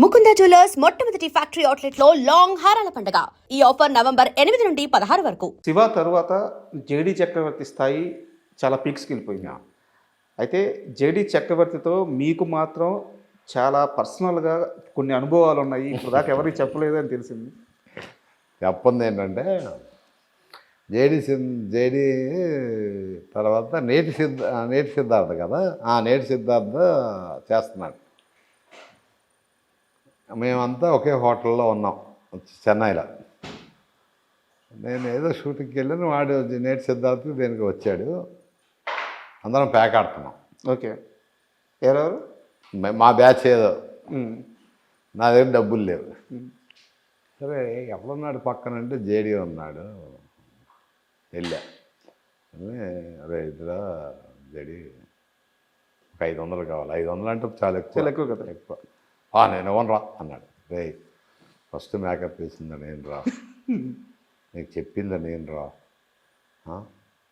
Mukunda jewellers మొట్టమొదటి factory outlet లో long హారాల పండుగ. ఈ ఆఫర్ నవంబర్ 8 నుండి 16 వరకు. శివ తరువాత జేడి చక్రవర్తి స్థాయి చాలా పీక్స్కి వెళ్ళిపోయింది. అయితే జేడి చక్రవర్తితో మీకు మాత్రం చాలా పర్సనల్గా కొన్ని అనుభవాలు ఉన్నాయి. ఇప్పుడు దాకా ఎవరికి చెప్పలేదు అని తెలిసింది. చెప్పంది ఏంటంటే జేడి తర్వాత నేటి సిద్ధార్థ కదా, నేటి సిద్ధార్థ చేస్తున్నాడు. మేమంతా ఒకే హోటల్లో ఉన్నాం చెన్నైలో. నేను ఏదో షూటింగ్కి వెళ్ళాను, వాడు నేటి సిద్ధార్థ దేనికి వచ్చాడు. అందరం ప్యాక్ ఆడుతున్నాం. ఓకే, ఎవరెవరు? మా బ్యాచ్ ఏదో, నా దగ్గర డబ్బులు లేవు. సరే ఎవరున్నాడు పక్కనంటే జేడీ ఉన్నాడు. వెళ్ళా, అరే ఇద్దరా జేడీ ఒక 500 కావాలి. 500 అంటే చాలా ఎక్కువ కదా. ఎక్కువ. నేను ఇవ్వనురా అన్నాడు. రే ఫస్ట్ మేకప్ వేసిందా నేను రా, నీకు చెప్పిందా నేను రా,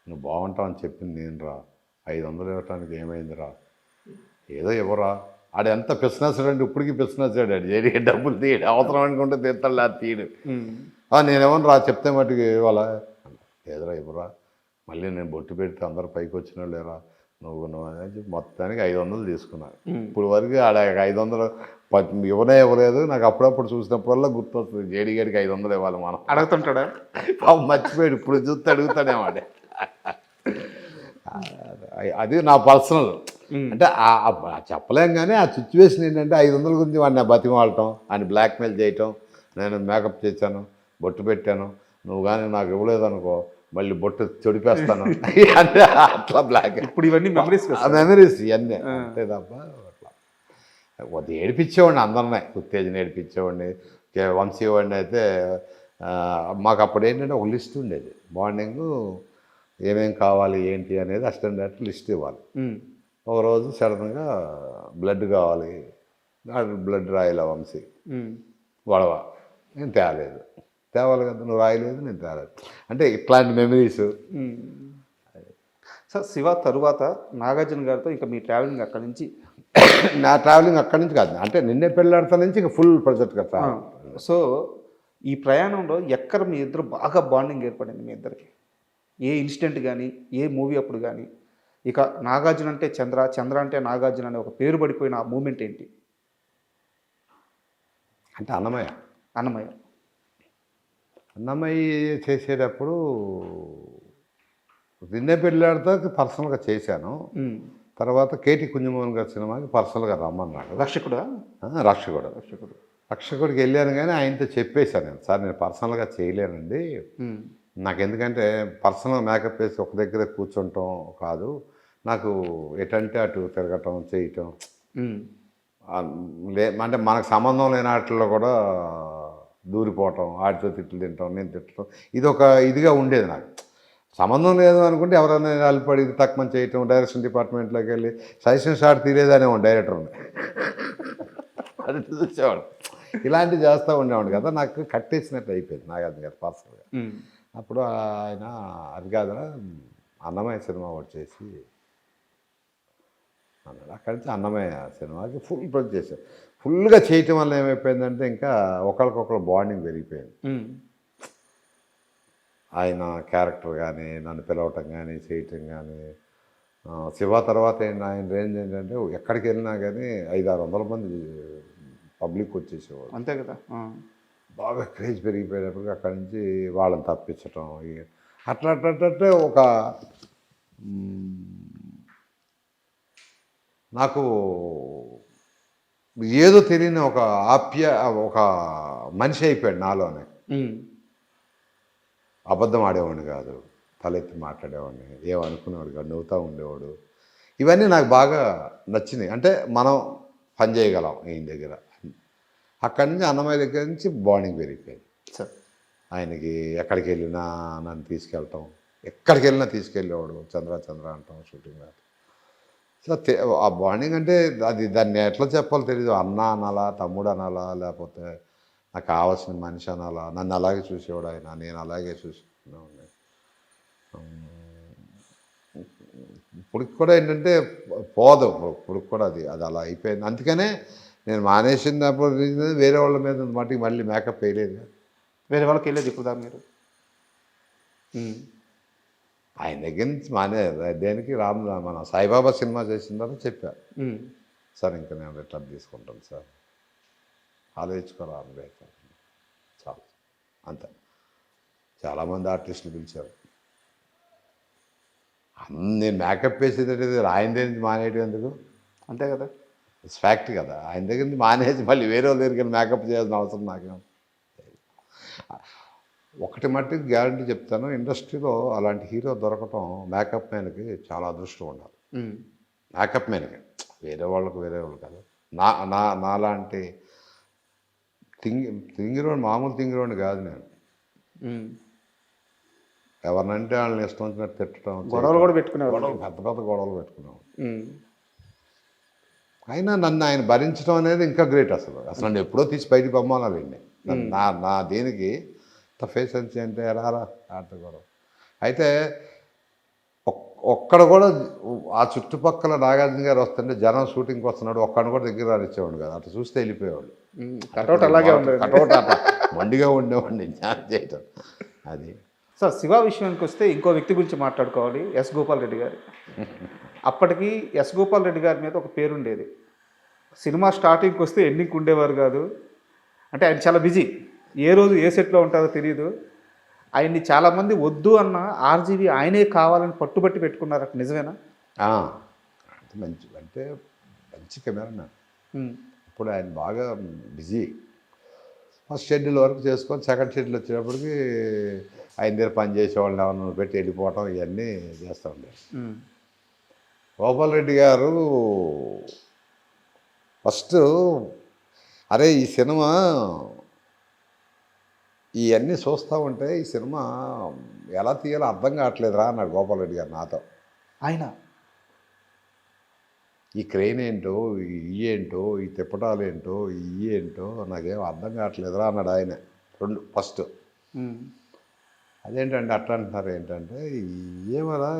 నువ్వు బాగుంటావు అని చెప్పింది నేను రా, 500 ఇవ్వటానికి ఏమైందిరా, ఏదో ఇవ్వరా. ఆడు ఎంత పిసినాసాడు అంటే ఇప్పటికీ పిసినాసాడు. ఆడు జేడీ డబ్బులు తీయడు, అవసరం అనుకుంటే తీస్తాడు, లేదు తీయడు. నేను ఇవ్వను రా, చెప్తే మటుకు ఇవ్వాలా, ఏదరా ఇవ్వరా. మళ్ళీ నేను బొట్టు పెడితే అందరు పైకి వచ్చినా లేరా, నువ్వు అని చెప్పి మొత్తానికి 500 తీసుకున్నాను. ఇప్పుడు వరకు ఆడ 500 ఇవ్వలేదు. నాకు అప్పుడప్పుడు చూసినప్పుడల్లా గుర్తొస్తుంది, జేడీ గారికి 500 ఇవ్వాలి. మనం అడుగుతుంటాడా? మర్చిపోయాడు, ఇప్పుడు చూస్తే అడుగుతాడేమాడే. అది నా పర్సనల్. అంటే చెప్పలేం కానీ ఆ సిచ్యువేషన్ ఏంటంటే 500 గురించి వాడిని బతిమాలటం, ఆయన బ్లాక్మెయిల్ చేయటం. నేను మేకప్ చేశాను, బొట్టు పెట్టాను, నువ్వు కానీ నాకు ఇవ్వలేదు అనుకో మళ్ళీ బొట్టు చెడిపేస్తాను అంటే అట్లా బ్లాక్. ఇప్పుడు ఇవన్నీ మెమరీస్ ఇవన్నీ అంతే తప్ప అట్లా కొద్ది ఏడిపించేవాడిని అందరినీ. ఉత్తేజన ఏడిపించేవాడిని. వంశీవాడిని అయితే మాకు అప్పుడు ఏంటంటే ఒక లిస్ట్ ఉండేది. మార్నింగ్ ఏమేం కావాలి ఏంటి అనేది అసిస్టెంట్ డైరెక్టర్ లిస్ట్ ఇవ్వాలి. ఒకరోజు సడన్గా బ్లడ్ కావాలి, బ్లడ్ రాయలే వంశీ, గొడవ, నేను తేవాలి కదా, నువ్వు రాయలేదు నేను తేలేదు. అంటే ఇట్లాంటి మెమరీస్. సార్ శివ తరువాత నాగార్జున గారితో ఇంకా మీ ట్రావెలింగ్ అక్కడి నుంచి? నా ట్రావెలింగ్ అక్కడి నుంచి కాదు, అంటే నిన్నే పెళ్ళాడతా నుంచి ఇంకా ఫుల్ ప్రాజెక్ట్ కదా. సో ఈ ప్రయాణంలో ఎక్కడ మీ ఇద్దరు బాగా బాండింగ్ ఏర్పడింది మీ ఇద్దరికి? ఏ ఇన్సిడెంట్ కానీ, ఏ మూవీ అప్పుడు కానీ? ఇక నాగార్జున అంటే చంద్ర, చంద్ర అంటే నాగార్జున అనే ఒక పేరు పడిపోయిన ఆ మూమెంట్ ఏంటి? అంటే అన్నమయ్య చేసేటప్పుడు నిన్నే పెళ్ళాడితో పర్సనల్గా చేశాను. తర్వాత కేటీ కుంజమోహన్ గారి సినిమాకి పర్సనల్గా రమ్మన్నాడు. రక్షకుడికి వెళ్ళాను కానీ ఆయనతో చెప్పేశాను నేను, సార్ నేను పర్సనల్గా చేయలేనండి, నాకు ఎందుకంటే పర్సనల్ మేకప్ వేసి ఒక దగ్గర కూర్చుంటాం కాదు, నాకు ఎటంటే అటు తిరగటం చేయటం, అంటే మనకు సంబంధం లేని వాటిల్లో కూడా దూరిపోవటం, ఆడితో తిట్లు తింటాం, నేను తిట్టడం, ఇది ఒక ఇదిగా ఉండేది నాకు. సంబంధం లేదు అనుకుంటే ఎవరైనా అల్పడి తక్కువ చేయటం, డైరెక్షన్ డిపార్ట్మెంట్లోకి వెళ్ళి సజెషన్ షాట్ తీరేదనే డైరెక్టర్ ఉంది, అది చూసేవాడు. ఇలాంటివి చేస్తూ ఉండేవాడు కదా, నాకు కట్టేసినట్టు అయిపోయింది నాగార్జున గారు పర్సనల్గా. అప్పుడు ఆయన అది కాదురా అన్నమయ్య సినిమా ఒకటి చేసి అన్నాడు. అక్కడి నుంచి అన్నమయ్య సినిమాకి ఫుల్ ప్రొడ్యూస్ చేశారు. ఫుల్గా చేయటం వల్ల ఏమైపోయిందంటే ఇంకా ఒకరికొకరు బాండింగ్ పెరిగిపోయింది. ఆయన క్యారెక్టర్ కానీ, నన్ను పిలవటం కానీ, చేయటం కానీ. శివ తర్వాత ఆయన రేంజ్ ఏంటంటే ఎక్కడికి వెళ్ళినా కానీ 500-600 మంది పబ్లిక్ వచ్చేసేవాడు. అంతే కదా. బాగా క్రేజ్ పెరిగిపోయినప్పుడు అక్కడి నుంచి వాళ్ళని తప్పించటం, అట్లా ఒక నాకు ఏదో తెలియని ఒక ఒక మనిషి అయిపోయాడు నాలోనే. అబద్ధం ఆడేవాడిని కాదు, తలెత్తి మాట్లాడేవాడిని, ఏమనుకునేవాడు కాదు, నవ్వుతూ ఉండేవాడు. ఇవన్నీ నాకు బాగా నచ్చినాయి. అంటే మనం పని చేయగలం ఈయన దగ్గర. అక్కడి నుంచి అన్నమయ్య దగ్గర నుంచి బాండింగ్ పెరిగిపోయింది. ఆయనకి ఎక్కడికి వెళ్ళినా నన్ను తీసుకెళ్ళటం, ఎక్కడికి వెళ్ళినా తీసుకెళ్ళేవాడు, చంద్ర అంటాం షూటింగ్. సో ఆ బాండింగ్ అంటే దాన్ని ఎట్లా చెప్పాలో తెలియదు. అన్న అనాలా, తమ్ముడు అనాలా, లేకపోతే నాకు కావాల్సిన మనిషి అనాలా. నన్ను అలాగే చూసేవాడు ఆయన, నేను అలాగే చూసుకున్నాను. ఇప్పటికి కూడా ఏంటంటే పోదు, ఇప్పటికి కూడా అది అలా అయిపోయింది. అందుకనే నేను మానేసినప్పుడు వేరే వాళ్ళ మీద మటుకు మళ్ళీ మేకప్ వేయలేదు. వేరే వాళ్ళకి వెళ్ళేది ఇప్పుడు దాకా మీరు. ఆయన దగ్గర నుంచి దేనికి మన సాయిబాబా సినిమా చేసిన తర్వాత చెప్పా, సార్ ఇంకా నేను రిటర్న్ తీసుకుంటాను సార్, ఆలోచించుకోరా చాలు అంతే. చాలామంది ఆర్టిస్టులు పిలిచారు. నేను మేకప్ వేసేది ఆయన దగ్గర నుంచి మానేయడం ఎందుకు? అంతే కదా, ఇట్స్ ఫ్యాక్ట్ కదా. ఆయన దగ్గర నుంచి మానేసి మళ్ళీ వేరే వాళ్ళ దగ్గరికి మేకప్ చేయాల్సిన అవసరం నాకేం. ఒకటి మట్టుకు గ్యారంటీ చెప్తాను, ఇండస్ట్రీలో అలాంటి హీరో దొరకటం మేకప్ మ్యాన్కి చాలా అదృష్టం ఉండాలి. మేకప్ మ్యాన్కి, వేరే వాళ్ళు కాదు. నాలాంటి తింగిరోని, మామూలు తింగిరోని కాదు నేను. ఎవరినంటే వాళ్ళని ఇష్టం వచ్చినట్టు తిట్టడం, గొడవలు కూడా పెట్టుకునేవాడు, పెద్ద పెద్ద గొడవలు పెట్టుకున్నాం. అయినా నన్ను ఆయన భరించడం అనేది ఇంకా గ్రేట్. అసలు నన్ను ఎప్పుడో తీసి బయటికి పంపాలండి. నా దేనికి ఫేస్ అని అంటే రారా ఆడితే గొడవ. అయితే ఒక్కడ కూడా ఆ చుట్టుపక్కల నాగార్జున గారు వస్తుంటే జనం షూటింగ్కి వస్తున్నాడు, ఒక్కడిని కూడా దగ్గర రానిచ్చేవాడు కదా. అట్లా చూస్తే వెళ్ళిపోయేవాళ్ళు. కటౌట్ అలాగే ఉండేది, కటౌట్ అట్లా మండిగా ఉండేవాడిని జ్ఞానం చేయటం. అది సార్. శివ విషయానికి వస్తే ఇంకో వ్యక్తి గురించి మాట్లాడుకోవాలి, ఎస్ గోపాల్ రెడ్డి గారు. అప్పటికి ఎస్ గోపాల్ రెడ్డి గారి మీద ఒక పేరుండేది. సినిమా స్టార్టింగ్కి వస్తే ఎండింగ్కి ఉండేవారు కాదు. అంటే ఆయన చాలా బిజీ, ఏ రోజు ఏ సెట్లో ఉంటారో తెలియదు. ఆయన్ని చాలామంది వద్దు అన్న ఆర్జీవి ఆయనే కావాలని పట్టుబట్టి పెట్టుకున్నారు. నిజమేనా? మంచి కెమెరా. ఇప్పుడు ఆయన బాగా బిజీ. ఫస్ట్ షెడ్యూల్ వరకు చేసుకొని సెకండ్ షెడ్యూల్ వచ్చేటప్పటికి ఆయన దగ్గర పని చేసేవాళ్ళని ఎవరిని పెట్టి వెళ్ళిపోవటం ఇవన్నీ చేస్తూ ఉండేది. గోపాల్ రెడ్డి గారు ఫస్ట్ అరే ఈ సినిమా ఇవన్నీ చూస్తూ ఉంటే ఈ సినిమా ఎలా తీయాలో అర్థం కావట్లేదురా అన్నాడు గోపాల్ రెడ్డి గారు నాతో. ఆయన ఈ క్రెయిన్ ఏంటో, ఈ ఏంటో, ఈ తిప్పటాలు ఏంటో, ఈ ఏంటో నాకేం అర్థం కావట్లేదురా అన్నాడు ఆయన. ఫస్ట్ అదేంటంటే అట్లా అంటున్నారు ఏంటంటే, ఏమరా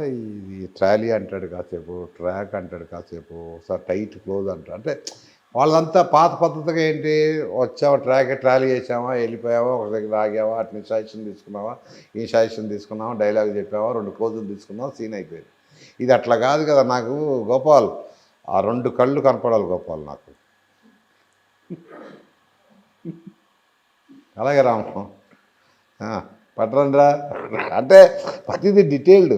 ఈ ట్రాలీ అంటాడు కాసేపు, ట్రాక్ అంటాడు కాసేపు, ఒకసారి టైట్ క్లోజ్ అంటాడు. అంటే వాళ్ళంతా పాత పద్ధతిగా ఏంటి, వచ్చావా ట్రాలీ చేసావా, వెళ్ళిపోయావా, ఒక దగ్గర ఆగావా, అటు సజెషన్ తీసుకున్నావా, ఈ సజెషన్ తీసుకున్నావా, డైలాగ్ చెప్పావా, 2 క్లోజులు తీసుకున్నావా, సీన్ అయిపోయింది. ఇది అట్లా కాదు కదా. నాకు గోపాల్ ఆ 2 కళ్ళు కనపడాలి గోపాల్ నాకు. అలాగే రాము పట్టరండ్రా అంటే ప్రతిదీ డీటెయిల్డ్.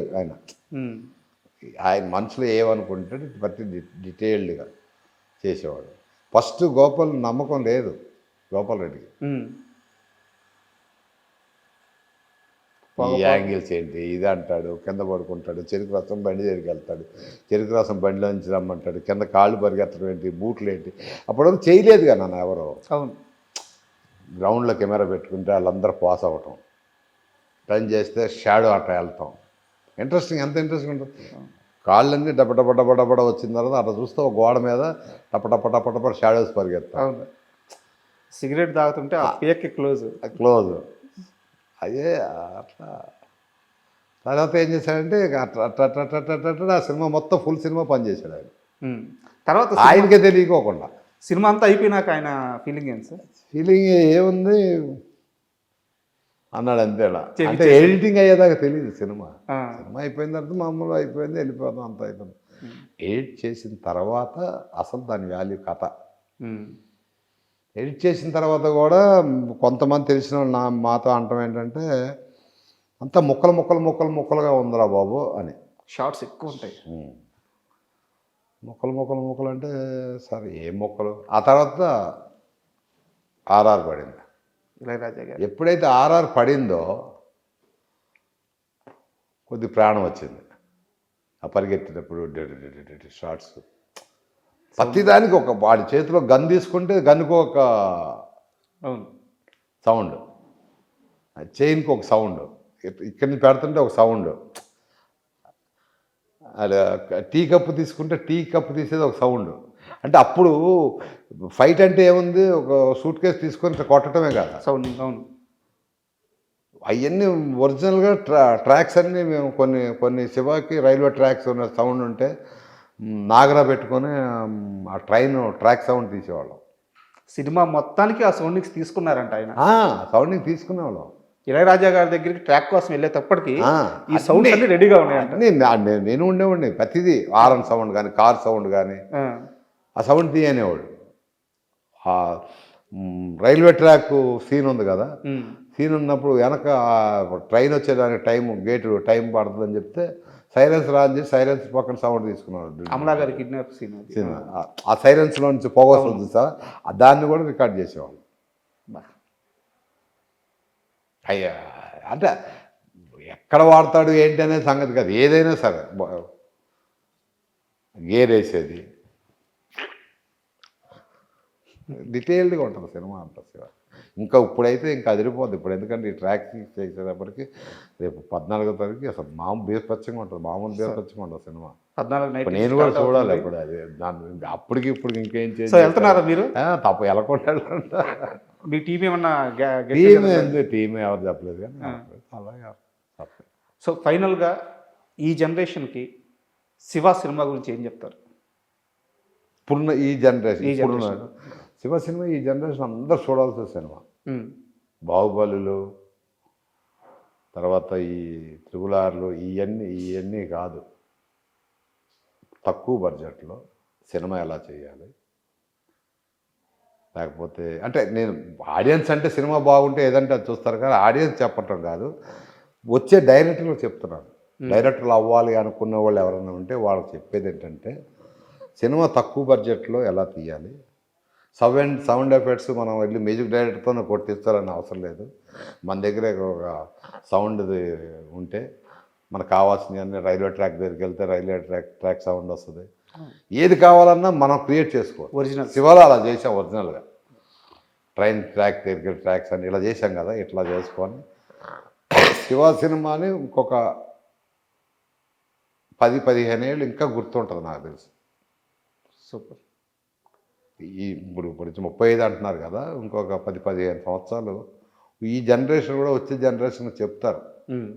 ఆయన మనసులో ఏమనుకుంటాడు ప్రతి డీటెయిల్డ్గా చేసేవాడు. ఫస్ట్ గోపాల్ నమ్మకం లేదు గోపాల్ రెడ్డికి. ఈ యాంగిల్స్ ఏంటి, ఇది అంటాడు, కింద పడుకుంటాడు, చెరుకు రసం బండి దగ్గరికి వెళ్తాడు, చెరుకు రసం బండిలో నుంచి రమ్మంటాడు, కింద కాళ్ళు పరిగెత్తడం ఏంటి, బూట్లు ఏంటి. అప్పుడు చేయలేదుగా నన్ను ఎవరో. అవును, గ్రౌండ్లో కెమెరా పెట్టుకుంటే వాళ్ళందరూ పాస్ అవ్వటం, టర్న్ చేస్తే షాడో అట్లా వెళ్తాం. ఇంట్రెస్టింగ్, ఎంత ఇంట్రెస్టింగ్ ఉంటుంది. కాళ్ళన్నీ డబ్బ వచ్చిన తర్వాత అట్లా చూస్తే ఒక గోడ మీద టప షాడోస్ పరిగెత్తాం. అవును, సిగరెట్ తాగుతుంటే ఆ పేక్కి క్లోజ్ అదే అట్లా. తర్వాత ఏం చేశాడంటే అట్లా ఆ సినిమా మొత్తం ఫుల్ సినిమా పనిచేశాడు ఆయన. తర్వాత ఆయనకే తెలియకోకుండా సినిమా అంతా అయిపోయినాక ఆయన ఫీలింగ్ ఏంటి సార్? ఫీలింగ్ ఏముంది అన్నాడు అంతేలా. అంటే ఎడిటింగ్ అయ్యేదాకా తెలియదు. సినిమా అయిపోయిన తర్వాత మామూలు అయిపోయింది, వెళ్ళిపోతాం, అంత అయిపోయింది. ఎడిట్ చేసిన తర్వాత అసలు దాని వాల్యూ కథ. ఎడిట్ చేసిన తర్వాత కూడా కొంతమంది తెలిసిన వాళ్ళు మాతో అంటాం ఏంటంటే, అంతా ముక్కలుగా ఉందిరా బాబు అని. షార్ట్స్ ఎక్కువ ఉంటాయి. ముక్కలు అంటే సరే ఏం మొక్కలు. ఆ తర్వాత ఆర్ఆర్ పడింది. ఇళయరాజా గారు ఎప్పుడైతే ఆర్ఆర్ పడిందో కొద్ది ప్రాణం వచ్చింది. ఆ పరిగెత్తినప్పుడు షార్ట్స్ ప్రతిదానికి ఒక వాడి చేతిలో గన్ తీసుకుంటే గన్నుకు ఒక సౌండ్, చైన్కి ఒక సౌండ్, ఇక్కడి నుంచి పెడుతుంటే ఒక సౌండ్, టీ కప్పు తీసుకుంటే టీ కప్పు తీసేది ఒక సౌండ్. అంటే అప్పుడు ఫైట్ అంటే ఏముంది, ఒక సూట్ కేసు తీసుకొని కొట్టడమే కదా సౌండ్. అవును, అవన్నీ ఒరిజినల్గా ట్రాక్స్ అన్నీ మేము కొన్ని శివాకి రైల్వే ట్రాక్స్ ఉన్న సౌండ్ ఉంటే నాగరా పెట్టుకొని ఆ ట్రైన్ ట్రాక్ సౌండ్ తీసేవాళ్ళం. సినిమా మొత్తానికి ఆ సౌండింగ్స్ తీసుకున్నారంట ఆయన. సౌండింగ్ తీసుకునేవాళ్ళం. ఇళయరాజా గారి దగ్గరికి ట్రాక్ కోసం వెళ్ళేటప్పటికి ఆ, ఈ సౌండ్స్ అన్ని రెడీగా ఉన్నాయంట. నేను ఉండేవాడిని ప్రతిదీ హారన్ సౌండ్ కానీ కార్ సౌండ్ కానీ ఆ, ఆ సౌండ్ తీయనేవాడు. ఆ రైల్వే ట్రాక్ సీన్ ఉంది కదా, ఉమ్, సీన్ ఉన్నప్పుడు వెనక ట్రైన్ వచ్చేదానికి గేటు టైం పడుతుందని చెప్తే సైలెన్స్ రాని చేసి సైలెన్స్ పక్కన సౌండ్ తీసుకున్నాడు. అమలా గారి కిడ్నాప్ సీన్ అది. సినిమా ఆ సైలెన్స్లో నుంచి పొగ వస్తుంది సార్, దాన్ని కూడా రికార్డ్ చేసేవాళ్ళు. బా. అయ్యా అంటే ఎక్కడ వాడతాడు ఏంటి అనే సంగతి కాదు, ఏదైనా సరే గేర్ వేసేది డీటెయిల్డ్గా ఉంటుంది సినిమా అంతా శివ. ఇంకా ఇప్పుడైతే ఇంకా అదిరిపోద్ది ఇప్పుడు, ఎందుకంటే ఈ ట్రాక్ చేసేటప్పటికి రేపు 14వ తారీఖు అసలు మామూలు బీభత్సంగా ఉంటుంది, మామూలు బీభత్సంగా ఉంటుంది సినిమా. 14 నైట్ నేను కూడా చూడాలి ఇప్పుడు అది, దాని అప్పటికి ఇప్పుడు ఇంకేం చేయాలి. సో వెళ్తున్నారా మీరు? తప్ప వెళ్ళకుంటాడంట. మీ టీం ఏమన్నా టీం ఎవరు చెప్పలేదు కానీ అలాగే తప్పలేదు. సో ఫైనల్గా ఈ జనరేషన్కి శివ సినిమా గురించి ఏం చెప్తారు? ఇప్పుడున్న ఈ జనరేషన్ శివ సినిమా ఈ జనరేషన్ అందరూ చూడాల్సిన సినిమా. ఉమ్, బాహుబలులు తర్వాత ఈ త్రిపులార్లు ఇవన్నీ కాదు, తక్కువ బడ్జెట్లో సినిమా ఎలా చేయాలి, లేకపోతే అంటే నేను ఆడియన్స్ అంటే సినిమా బాగుంటే ఏదంటే అది చూస్తారు కానీ ఆడియన్స్ చెప్పటం కాదు, వచ్చే డైరెక్టర్లు చెప్తున్నాను. డైరెక్టర్లు అవ్వాలి అనుకున్న వాళ్ళు ఎవరైనా ఉంటే వాళ్ళకి చెప్పేది ఏంటంటే సినిమా తక్కువ బడ్జెట్లో ఎలా తీయాలి, సౌండ్ ఎఫెక్ట్స్ మనం వెళ్ళి మ్యూజిక్ డైరెక్టర్తో కొట్టిస్తారని అవసరం లేదు, మన దగ్గర ఒక సౌండ్ది ఉంటే మనకు కావాల్సింది అన్నీ రైల్వే ట్రాక్ దగ్గరికి వెళ్తే రైల్వే ట్రాక్ సౌండ్ వస్తుంది, ఏది కావాలన్నా మనం క్రియేట్ చేసుకోవాలి. ఒరిజినల్ శివలో అలా చేసాం ఒరిజినల్గా, ట్రైన్ ట్రాక్ దగ్గర ట్రాక్స్ అని ఇలా చేసాం కదా, ఇట్లా చేసుకొని శివ సినిమాని ఇంకొక 10-15 ఏళ్ళు ఇంకా గుర్తుంటుంది నాకు తెలుసు. సూపర్. ఇప్పుడు 35 అంటున్నారు కదా, ఇంకొక 10-15 సంవత్సరాలు ఈ జనరేషన్ కూడా వచ్చే జనరేషన్ చెప్తారు ఉమ్,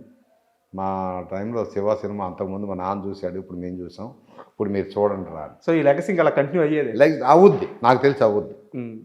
మా టైంలో శివ సినిమా అంతకుముందు మా నాన్న చూశాడు, ఇప్పుడు మేము చూసాం, ఇప్పుడు మీరు చూడండి రా. సో ఈ లెగసీ ఇంకా అలా కంటిన్యూ అయ్యేది. లైక్ అవుద్ది, నాకు తెలిసి అవుద్ది. ఉమ్.